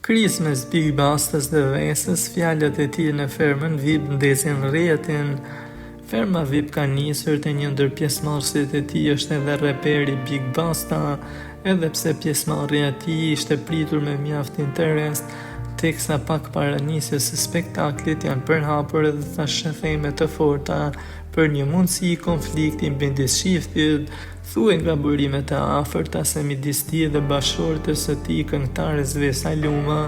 Krismes, Big Bastës dhe Vesës, fjalët e tij në fermën VIP ndezin rrjetin. Ferma VIP ka nisur te një ndër pjesëmarrësit e tij është edhe reperi Big Basta, edhe pse pjesëmarrja e tij ishte pritur me mjaft interes, teksa pak para nisjes së spektaklit janë përhapur edhe thashëtheme të forta për një mundësi konflikti midis shiftit. Thuaj nga burimet e afërta se midis tij dhe bashkëshortes së tij këngëtares Vesa Luma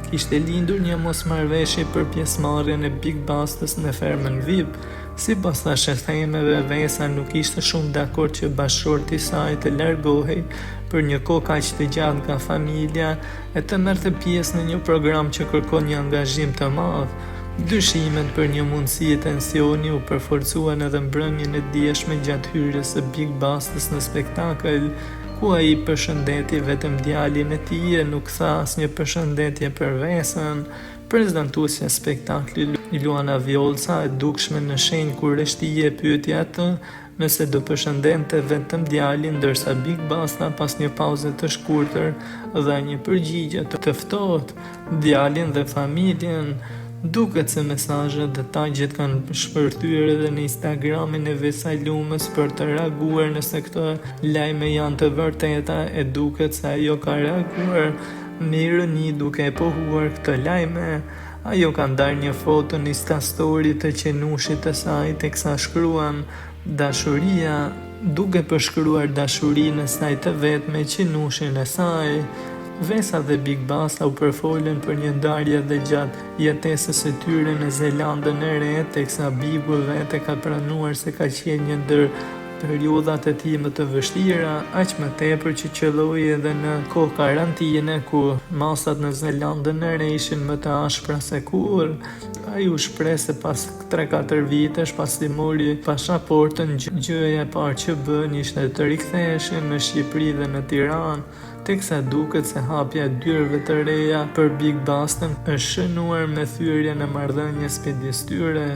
kishte lindur një mosmarrëveshje për pjesëmarrjen e Big Bastës në fermën VIP. Sipas thashëthemeve, Vesa nuk ishte shumë dakord që bashkëshorti i saj të largohej për një kohë kaq të gjatë nga familja e të merrte pjesë në një program që kërkon një angazhim të madh. Dyshimet për një mundësi tensioni u përforcuan edhe mbrëmjen e dieshme gjatë hyrjes së Big Bastës në spektakël, ku ai përshëndeti vetëm djalin e tij e nuk tha asnjë përshëndetje për Vesën. Prezantuesja e spektaklit Luana Vjollca e dukshme në shenjë kur Reshtie pyeti atë nëse do përshëndente vetëm djalin, ndërsa Big Basta pas një pauze të shkurtër dha një përgjigje të ftohtë djalin dhe familjen. Duket se mesazhet dhe tagjet kanë shpërthyer edhe në Instagramin e Vesa Lumës për të reaguar nëse këto lajme janë të vërteta, e duket se ajo ka reaguar me ironi duke e pohuar këtë lajme. Ajo ka ndarë një foto në Insta Story të qenushit të saj teksa shkruan dashuria, duke përshkruar dashurinë e saj të vet me qenushin e saj. Vesa dhe Big Basta u përfolën për një ndarje dhe gjatë jetesës së tyre në Zelandën e Re, teksa Bigu vetë ka pranuar se ka qenë një ndër periudhat e tij më të vështira, aq më tepër që qelloi edhe në kohë karantine ku masat në Zelandën e Re ishin më të ashpra se kur. Ai u shpreh se pas 3-4 vitesh pasi mori pasaportën, gjëja e parë që bën ishte të riktheheshin në Shqipëri dhe në Tiranë, teksa duket se hapja e dyerve të reja për Big Bastën është shënuar me thyrjen e marrëdhënies midis tyre.